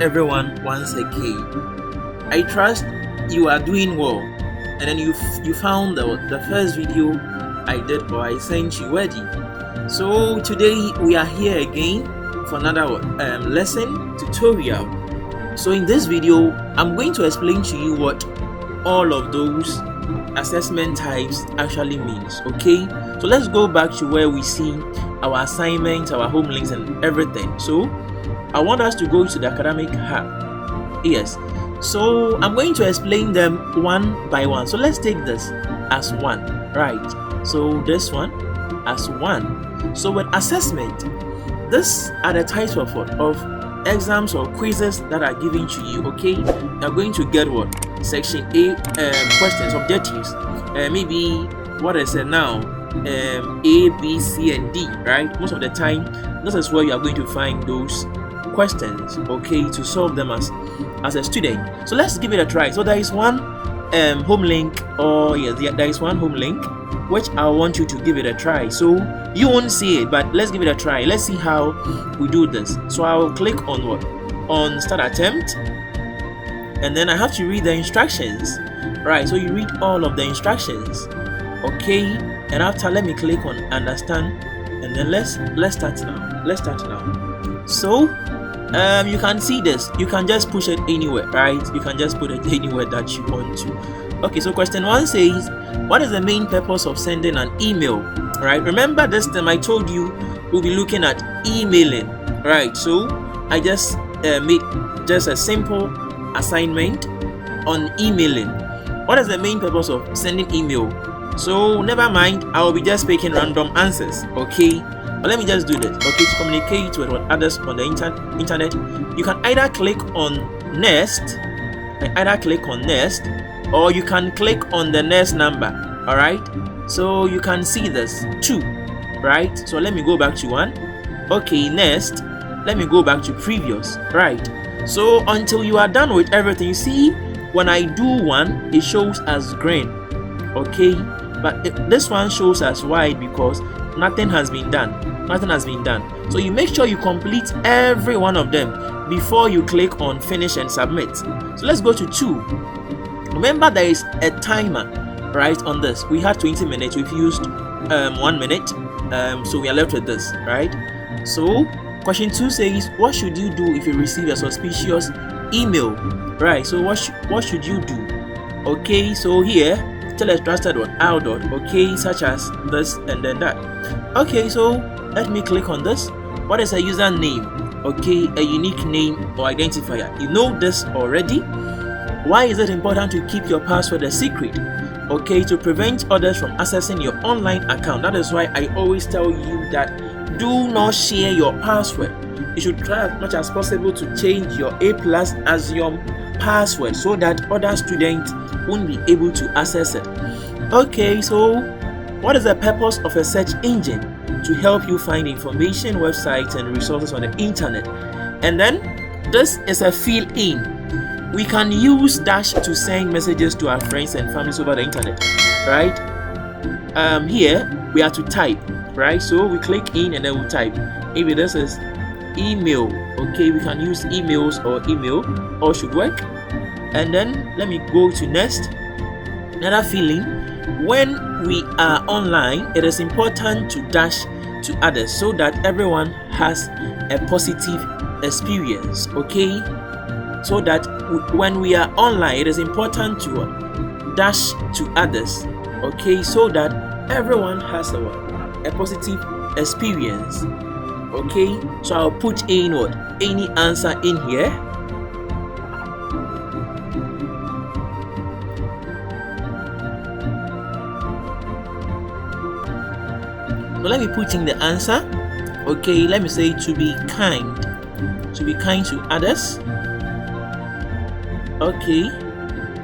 everyone once again. I trust you are doing well, and then you found the first video I did or I sent you ready. So today we are here again for another lesson tutorial. So in this video I'm going to explain to you what all of those assessment types actually means. Okay, so let's go back to where we see our assignments, our home links and everything. So I want us to go to the academic hub. Yes, so I'm going to explain them one by one. So let's take this as one, right? So this one as one. So with assessment, these are the types of exams or quizzes that are given to you. Okay, you're going to get what? Section A questions, objectives, maybe what I said now, A, B, C and D, right? Most of the time this is where you are going to find those questions, okay, to solve them as a student. So let's give it a try. So there is one home link, or yes, there is one home link which I want you to give it a try. So you won't see it, but let's give it a try. Let's see how we do this. So I'll click on what? On start attempt, and then I have to read the instructions, right? So you read all of the instructions, okay, and after let me click on understand, and then let's start now. So you can see this, you can just push it anywhere, right? You can just put it anywhere that you want to. Okay, so question 1 says, what is the main purpose of sending an email? Right, remember this time I told you we'll be looking at emailing, right? So I just made just a simple assignment on emailing. What is the main purpose of sending email? So never mind, I will be just picking random answers, okay? But let me just do this. Okay, to communicate with others on the internet, you can either click on next, or you can click on the next number. All right, so you can see this 2, right? So let me go back to 1. Okay, next, let me go back to previous, right? So until you are done with everything, you see when I do 1, it shows as green, okay, but this one shows as white because nothing has been done. So you make sure you complete every one of them before you click on finish and submit. So let's go to 2. Remember there is a timer, right? On this we had 20 minutes, we've used 1 minute, so we are left with this, right? So question 2 says, what should you do if you receive a suspicious email? Right, so what should you do? Okay, so here tell a trusted out, okay, such as this and then that. Okay, so let me click on this. What is a username? Okay, a unique name or identifier. You know this already. Why is it important to keep your password a secret? Okay, to prevent others from accessing your online account. That is why I always tell you that do not share your password. You should try as much as possible to change your A+ as your password so that other students won't be able to access it. Okay, so what is the purpose of a search engine? To help you find information, websites and resources on the internet. And then this is a fill-in. We can use dash to send messages to our friends and families over the internet, right? Here we have to type, right? So we click in and then we type. Maybe this is email. Okay, we can use emails or email, or should work. And then let me go to next. Another feeling, when we are online, it is important to dash to others so that everyone has a positive experience. Okay, so that when we are online, it is important to dash to others, okay, so that everyone has a positive experience. Okay, so I'll put in what? Any answer in here. So let me put in the answer. Okay, let me say to be kind to others. Okay,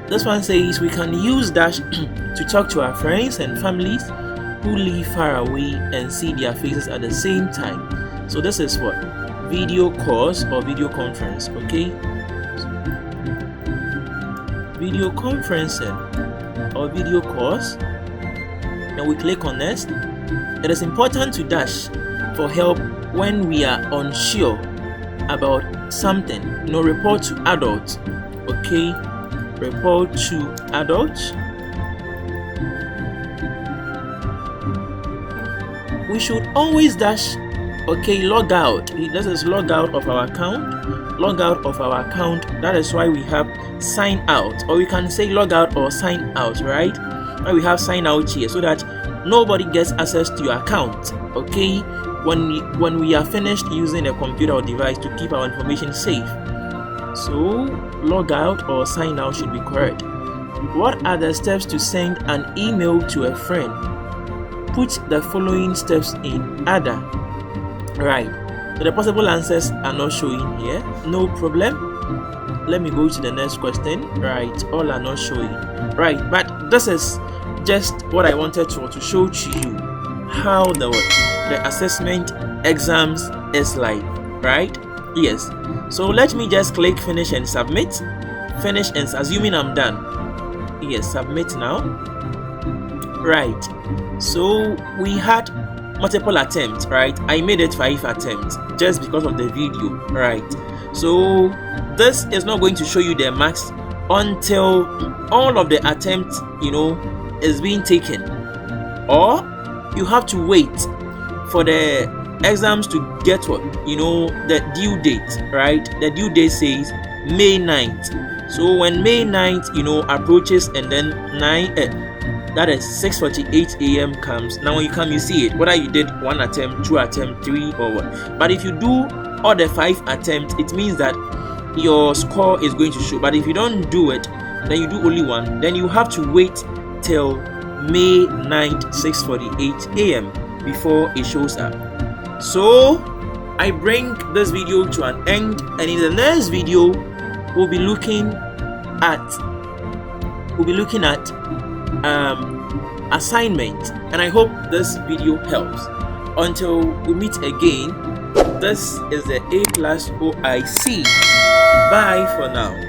this one says we can use dash to talk to our friends and families who live far away and see their faces at the same time. So this is what? Video calls or video conference. Okay, video conferencing or video calls. Then we click on next. It is important to dash for help when we are unsure about something, report to adults. Okay, report to adults. We should always dash, log out. This is log out of our account. Log out of our account. That is why we have sign out, or we can say log out or sign out, right? Why we have sign out here, so that nobody gets access to your account. Okay, when we are finished using a computer or device to keep our information safe. So log out or sign out should be correct. What are the steps to send an email to a friend? Put the following steps in order. Right, so the possible answers are not showing here. No problem. Let me go to the next question. Right, all are not showing. Right, but this is just what I wanted to show to you how the assessment exams is like, right? Yes. So let me just click finish and submit. Finish and assuming I'm done. Yes, submit now. Right. So we had multiple attempts, right? I made it 5 attempts just because of the video, right? So this is not going to show you the marks until all of the attempts, is being taken, or you have to wait for the exams to get the due date, right? The due date says May 9th. So when May 9th, approaches, and then that is 6:48 a.m. comes. Now when you come, you see it, whether you did 1 attempt, 2 attempt, 3 or what. But if you do all the 5 attempts, it means that your score is going to show. But if you don't do it, then you do only 1, then you have to wait till May 9th, 6:48 a.m. before it shows up. So I bring this video to an end, and in the next video we'll be looking at assignment, and I hope this video helps. Until we meet again, this is the A+oic. Bye for now.